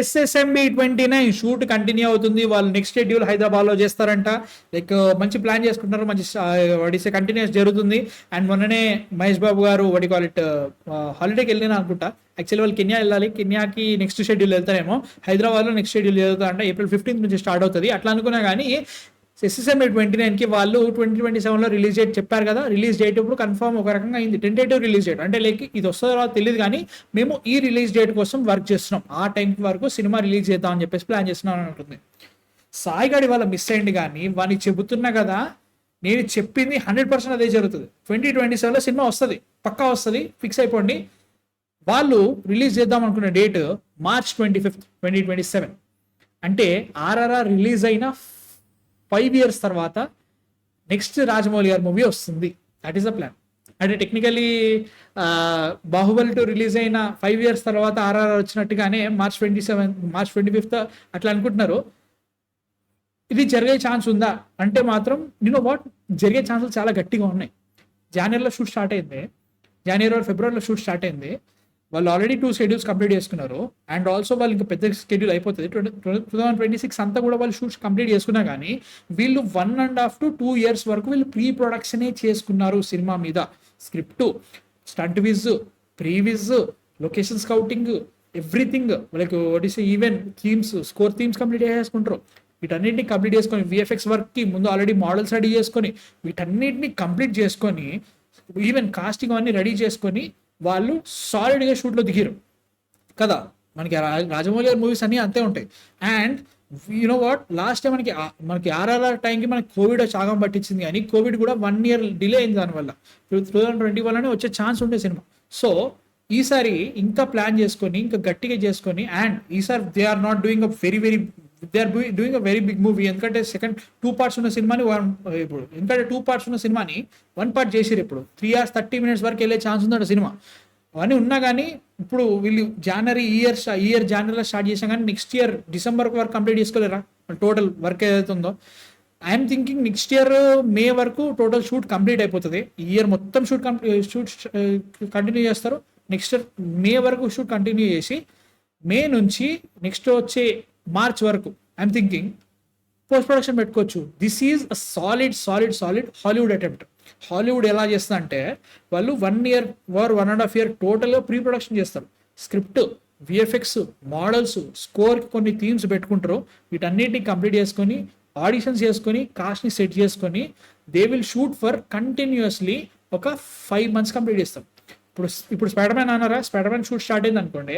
SSMB29 shoot continue అవుతుంది. వాళ్ళు next schedule Hyderabad లో చేస్తారంట. లైక్ మంచి ప్లాన్ చేసుకుంటారు, మంచి వాడిసే కంటిన్యూస్ జరుగుతుంది. అండ్ మొన్ననే మహేష్ బాబు గారు వాడి కాల్ ఇట్ హాలిడేకి వెళ్ళినా అనుకుంటా. యాక్చువల్లీ వాళ్ళు కెన్యా వెళ్ళాలి, కెన్యాకి నెక్స్ట్ షెడ్యూల్ వెళ్తారేమో. హైదరాబాద్ లో నెక్స్ట్ షెడ్యూల్ జరుగుతా అంట, April 15th నుంచి స్టార్ట్ అవుతుంది. అట్లా అనుకున్నా కానీ SSMB29కి వాళ్ళు 2027లో రిలీజ్ డేట్ చెప్పారు కదా. రిలీజ్ డేట్ ఇప్పుడు కన్ఫర్మ్ ఒక రకంగా అయింది, టెంటేటివ్ రిలీజ్ డేట్. అంటే లైక్ ఇది వస్తుందో తెలియదు కానీ మేము ఈ రిలీజ్ డేట్ కోసం వర్క్ చేస్తున్నాం, ఆ టైం వరకు సినిమా రిలీజ్ చేద్దాం అని చెప్పేసి ప్లాన్ చేస్తున్నాం అని ఉంటుంది. సాయి గాడి వాళ్ళ మిస్ అయింది కానీ వానికి చెబుతున్నా కదా, నేను చెప్పింది 100% అదే జరుగుతుంది. 2027లో సినిమా వస్తుంది, పక్కా వస్తుంది, ఫిక్స్ అయిపోండి. వాళ్ళు రిలీజ్ చేద్దాం అనుకున్న డేట్ March 25th 2027. అంటే ఆర్ఆర్ఆర్ రిలీజ్ అయిన 5 years తర్వాత నెక్స్ట్ రాజమౌళి గారి మూవీ వస్తుంది. That is the plan. అంటే టెక్నికలీ బాహుబలి 2 రిలీజ్ అయిన 5 years తర్వాత ఆర్ఆర్ఆర్ వచ్చినట్టుగానే March 25th అట్లా అనుకుంటున్నారు. ఇది జరిగే ఛాన్స్ ఉందా అంటే మాత్రం జరిగే ఛాన్సులు చాలా గట్టిగా ఉన్నాయి. జనవరిలో షూట్ స్టార్ట్ అయింది, ఫిబ్రవరిలో షూట్ స్టార్ట్ అయింది. వాళ్ళు ఆల్రెడీ 2 schedules కంప్లీట్ చేసుకున్నారు. అండ్ ఆల్సో వాళ్ళు ఇంకా పెద్ద షెడ్యూల్ అయిపోతుంది 2026 అంతా కూడా వాళ్ళు షూట్స్ కంప్లీట్ చేసుకున్నా కానీ వీళ్ళు 1.5 to 2 years వరకు వీళ్ళు ప్రీ ప్రొడక్షనే చేసుకున్నారు సినిమా మీద. Script, stunt viz, previz, location scouting, everything. వాళ్ళకి even themes, score themes complete చేసుకుంటారు. వీటన్నిటిని కంప్లీట్ చేసుకొని విఎఫ్ఎక్స్ వర్క్కి ముందు ఆల్రెడీ మోడల్స్ రెడీ చేసుకొని వీటన్నిటిని కంప్లీట్ చేసుకొని ఈవెన్ కాస్టింగ్ అన్ని రెడీ చేసుకొని వాళ్ళు సాలిడ్గా షూట్లో దిగారు కదా. మనకి రాజమౌళి గారి మూవీస్ అన్నీ అంతే ఉంటాయి. అండ్ వాట్, లాస్ట్ టైం మనకి ఆర్ఆర్ఆర్ టైంకి మనకి కోవిడ్ చాగం పట్టించింది కానీ కోవిడ్ కూడా 1 year డిలే అయింది. దానివల్ల 2021లోనే వచ్చే ఛాన్స్ ఉండే సినిమా. సో ఈసారి ఇంకా ప్లాన్ చేసుకొని ఇంకా గట్టిగా చేసుకొని, అండ్ ఈసారి they are not doing doing a very big movie. ఎందుకంటే సెకండ్ 2 parts ఉన్న సినిమాని ఇప్పుడు ఎందుకంటే 2 parts ఉన్న సినిమాని 1 part చేసిరు. ఇప్పుడు 3 hours 30 minutes వరకు వెళ్ళే ఛాన్స్ ఉందంట సినిమా. అవన్నీ ఉన్నా కానీ ఇప్పుడు వీళ్ళు ఇయర్ జనవరిలో స్టార్ట్ చేసాం కానీ నెక్స్ట్ ఇయర్ డిసెంబర్ వరకు కంప్లీట్ చేసుకోలేరా టోటల్ వర్క్ ఏదైతే ఉందో. I'm thinking next year May వరకు టోటల్ షూట్ కంప్లీట్ అయిపోతుంది. ఈ ఇయర్ మొత్తం షూట్ కంటిన్యూ చేస్తారు. నెక్స్ట్ ఇయర్ మే వరకు షూట్ కంటిన్యూ చేసి మే నుంచి నెక్స్ట్ వచ్చే మార్చ్ వరకు ఐఎమ్ థింకింగ్ పోస్ట్ ప్రొడక్షన్ పెట్టుకోవచ్చు. This is a solid Hollywood attempt. Hollywood ఎలా చేస్తుంది అంటే వాళ్ళు 1 year or 1.5 year టోటల్గా ప్రీ ప్రొడక్షన్ చేస్తారు. స్క్రిప్ట్, విఎఫ్ఎక్స్, మోడల్స్, స్కోర్కి కొన్ని థీమ్స్ పెట్టుకుంటారు. వీటన్నిటిని కంప్లీట్ చేసుకొని ఆడిషన్స్ చేసుకొని కాస్ట్ని సెట్ చేసుకొని they will shoot for continuously ఒక 5 months కంప్లీట్ చేస్తారు. ఇప్పుడు స్పైడర్ మ్యాన్ అన్నారా, స్పైడర్ మ్యాన్ షూట్ స్టార్ట్ అయింది అనుకోండి,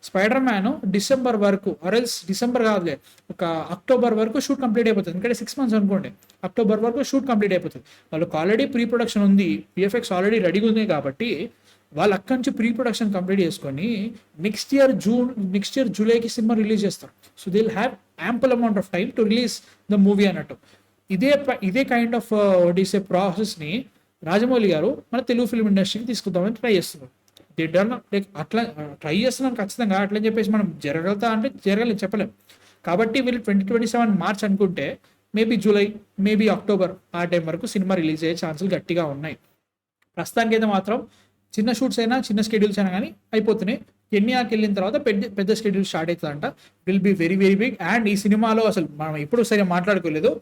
స్పైడర్ మ్యాన్ డిసెంబర్ వరకు ఆర్ఎల్స్ డిసెంబర్ కాదులే ఒక అక్టోబర్ వరకు షూట్ కంప్లీట్ అయిపోతుంది. ఎందుకంటే 6 months అనుకోండి, అక్టోబర్ వరకు షూట్ కంప్లీట్ అయిపోతుంది. వాళ్ళకి ఆల్రెడీ ప్రీ ప్రొడక్షన్ ఉంది, విఎఫ్ఎక్స్ ఆల్రెడీ రెడీగా ఉంది కాబట్టి వాళ్ళు అక్కడి నుంచి ప్రీ ప్రొడక్షన్ కంప్లీట్ చేసుకొని నెక్స్ట్ ఇయర్ జూలైకి సినిమా రిలీజ్ చేస్తారు. So they will have ample amount of time to release the movie అన్నట్టు. ఇదే కైండ్ ఆఫ్ ప్రాసెస్ని రాజమౌళి గారు మన తెలుగు ఫిల్మ్ ఇండస్ట్రీకి తీసుకుందామని ట్రై చేస్తున్నారు. లైక్ అట్లా ట్రై చేస్తున్నాను ఖచ్చితంగా. అట్లని చెప్పేసి మనం జరగలుగుతా అంటే జరగలేదు, చెప్పలేం. కాబట్టి వీళ్ళు 2027 మార్చ్ అనుకుంటే మేబీ జూలై, మేబీ అక్టోబర్ ఆ టైం వరకు సినిమా రిలీజ్ అయ్యే ఛాన్సులు గట్టిగా ఉన్నాయి. ప్రస్తుతానికి అయితే మాత్రం చిన్న షూట్స్ అయినా చిన్న స్కెడ్యూల్స్ అయినా కానీ అయిపోతున్నాయి. కెన్యాకి వెళ్ళిన తర్వాత పెద్ద స్కెడ్యూల్ స్టార్ట్ అవుతుందంట. Will be very very big. And ఈ సినిమాలో అసలు మనం ఎప్పుడు సరిగా మాట్లాడుకోలేదు,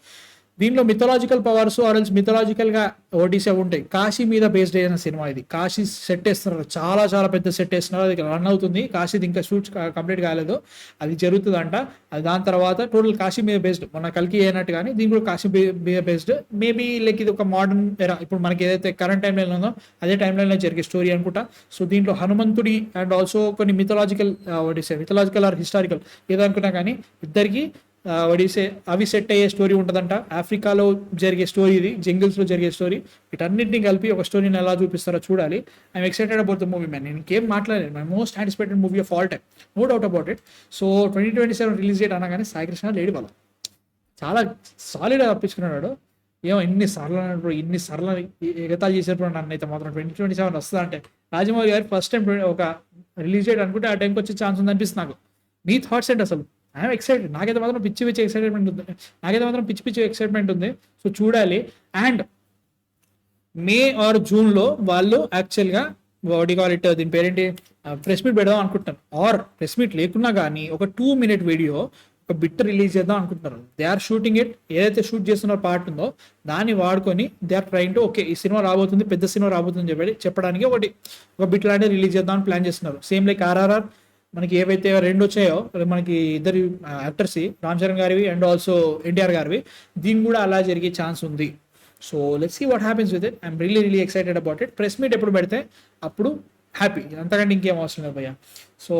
దీనిలో మిథలాజికల్ పవర్స్ ఆర్ఎల్స్ మిథలాజికల్గా ఓటీసీ ఉంటాయి. కాశీ మీద బేస్డ్ అయిన సినిమా ఇది. కాశీ సెట్ వేస్తున్నారు, చాలా పెద్ద సెట్ వేస్తున్నారు. అది రన్ అవుతుంది. కాశీది ఇంకా షూట్స్ కంప్లీట్ కాలేదు, అది జరుగుతుందంట. అది దాని తర్వాత టోటల్ కాశీ మీద బేస్డ్, మన కల్కి అయినట్టు కానీ దీని కూడా కాశీ మీద బేస్డ్. మేబీ లైక్ ఇది ఒక మోడర్న్ ఎరా, ఇప్పుడు మనకి ఏదైతే కరెంట్ టైం లైన్ ఉందో అదే టైం లైన్లో జరిగే స్టోరీ అనుకుంటా. సో దీంట్లో హనుమంతుడి అండ్ ఆల్సో కొన్ని మిథలాజికల్ ఆర్ హిస్టారికల్ ఏదనుకున్నా కానీ ఇద్దరికి అవి సెట్ అయ్యే స్టోరీ ఉంటుందంట. ఆఫ్రికాలో జరిగే స్టోరీ, ఇది జంగిల్స్లో జరిగే స్టోరీ. వీటన్నిటిని కలిపి ఒక స్టోరీని ఎలా చూపిస్తారో చూడాలి. I'm excited about the movie man. నేను ఇంకేం మాట్లాడలేదు. My most anticipated movie of all time, no doubt about it. So 2027 release date అనగానే సాయి కృష్ణ లేడీ బాల చాలా సాలిడ్గా తప్పించుకున్నాడు. ఏమో ఇన్నిసార్లు ఎగతాలు చేసేప్పుడు నన్ను అయితే మాత్రం 2027 వస్తుందా అంటే రాజమౌళి గారు ఫస్ట్ టైం ఒక రిలీజ్ డేట్ అనుకుంటే ఆ టైంకి వచ్చే ఛాన్స్ ఉంది అనిపిస్తుంది నాకు. మీ థాట్స్ ఏంటి అసలు? I'm excited. నాకైతే మాత్రం పిచ్చి ఎక్సైట్మెంట్ ఉంది. సో చూడాలి. అండ్ మే ఆర్ జూన్లో వాళ్ళు యాక్చువల్గా వాట్ కాల్ ఇట్, దీని పేరేంటి, ప్రెస్ మీట్ పెడదాం అనుకుంటాను, ఆర్ ప్రెస్ మీట్ లేకున్నా కానీ ఒక 2-minute వీడియో ఒక బిట్ రిలీజ్ చేద్దాం అనుకుంటున్నారు. దే ఆర్ షూటింగ్ ఇట్, ఏదైతే షూట్ చేస్తున్న పార్ట్ ఉందో దాన్ని వాడుకొని they are trying to okay ఈ సినిమా రాబోతుంది, పెద్ద సినిమా రాబోతుంది చెప్పడానికి ఒక బిట్ లాంటి రిలీజ్ చేద్దామని ప్లాన్ చేస్తున్నారు. సేమ్ లైక్ ఆర్ఆర్ఆర్ మనకి ఏవైతే 2 వచ్చాయో మనకి ఇద్దరు యాక్టర్స్, రామ్ చరణ్ గారివి అండ్ ఆల్సో ఎన్టీఆర్ గారివి, దీని కూడా అలా జరిగే ఛాన్స్ ఉంది. So let's see what happens with it. I'm really excited about it. Press meet ఎప్పుడు పెడితే అప్పుడు హ్యాపీ, అంతకంటే ఇంకేం అవసరం లేదు భయ్య. సో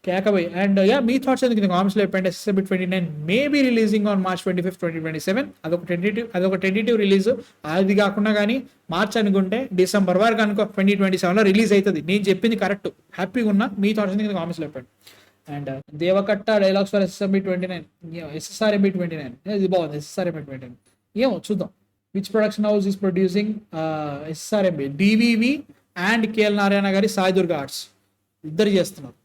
కేక భయ్. అండ్ మీ థాట్స్ ఎందుకు కామెంట్స్లో చెప్పండి. SSB 29 maybe releasing on March 25, 2027. అదొక టెంటేటివ్ రిలీజ్. అది కాకుండా కానీ మార్చ్ అనుకుంటే డిసెంబర్ వరకు అనుకో 2027లో రిలీజ్ అవుతుంది. నేను చెప్పింది కరెక్ట్. హ్యాపీగా ఉన్నా. మీ థాట్స్ ఎందుకు కామెంట్స్లో చెప్పండి. And Deva Katta dialogues for SSB 29, SSRMB 29, ఇది బాగుంది. SSRMB 29 ఏమో చూద్దాం. Which production house is producing SSRMB? DVV and KL Narayana గారి సాయి దుర్గా ఆర్ట్స్ ఇద్దరు చేస్తున్నారు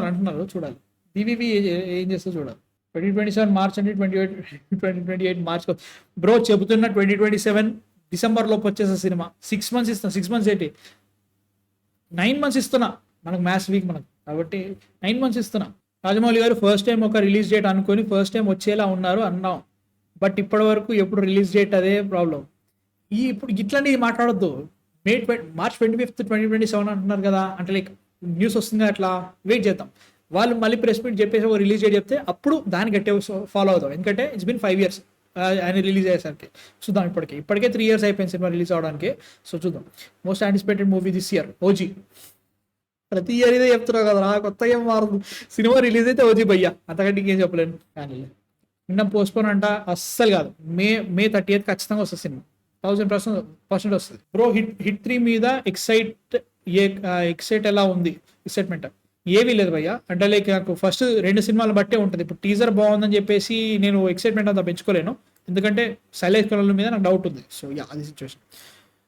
అంటున్నారు. చూడాలి DVV ఏం చేస్తో చూడాలి. 2027 మార్చ్ అంటే 2028 మార్చ్ బ్రో చెబుతున్న 2027 డిసెంబర్ లోపు వచ్చేసే సినిమా. 6 months ఇస్తున్నా. 6 months ఏంటి, 9 months ఇస్తున్నా. మనకు మ్యాథ్స్ వీక్ మనకు కాబట్టి 9 months ఇస్తున్నా. రాజమౌళి గారు ఫస్ట్ టైం ఒక రిలీజ్ డేట్ అనుకొని ఫస్ట్ టైం వచ్చేలా ఉన్నారు అన్నాం. బట్ ఇప్పటి వరకు ఎప్పుడు రిలీజ్ డేట్ అదే ప్రాబ్లం. ఇప్పుడు ఇట్లాంటివి మాట్లాడొద్దు. March 25th 2027 అంటున్నారు కదా, అంటే లైక్ న్యూస్ వస్తుంది అట్లా వెయిట్ చేద్దాం. వాళ్ళు మళ్ళీ ప్రెస్ మీట్ చెప్పేసి ఒక రిలీజ్ డేట్ చెప్తే అప్పుడు దాన్ని గట్టిగా ఫాలో అవుతాం. ఎందుకంటే ఇట్స్ బిన్ 5 years ఆయన రిలీజ్ అయ్యేసరికి. చూద్దాం. ఇప్పటికే 3 years అయిపోయింది సినిమా రిలీజ్ అవడానికి. సో చూద్దాం. Most anticipated movie this year OG. ప్రతి ఇయర్ ఇదే చెప్తున్నావు కదా, కొత్తగా ఏం మారదు. సినిమా రిలీజ్ అయితే ఓజీ భయ్యా, అంతకంటే ఇంకేం చెప్పలేను. కానీ నిన్న పోస్ట్పోన్ అంట, అస్సలు కాదు. మే 30th ఖచ్చితంగా వస్తుంది సినిమా. 1000% వస్తుంది బ్రో. హిట్ 3 మీద ఎక్సైట్ ఎలా ఉంది? ఎక్సైట్మెంట్ ఏమీ లేదు భయ్య. అంటే లైక్ నాకు ఫస్ట్ 2 సినిమాలు బట్టే ఉంటుంది. ఇప్పుడు టీజర్ బాగుందని చెప్పేసి నేను ఎక్సైట్మెంట్ అంతా పెంచుకోలేను, ఎందుకంటే శైలేష్ కళల మీద నాకు డౌట్ ఉంది. సో అది సిచ్యువేషన్.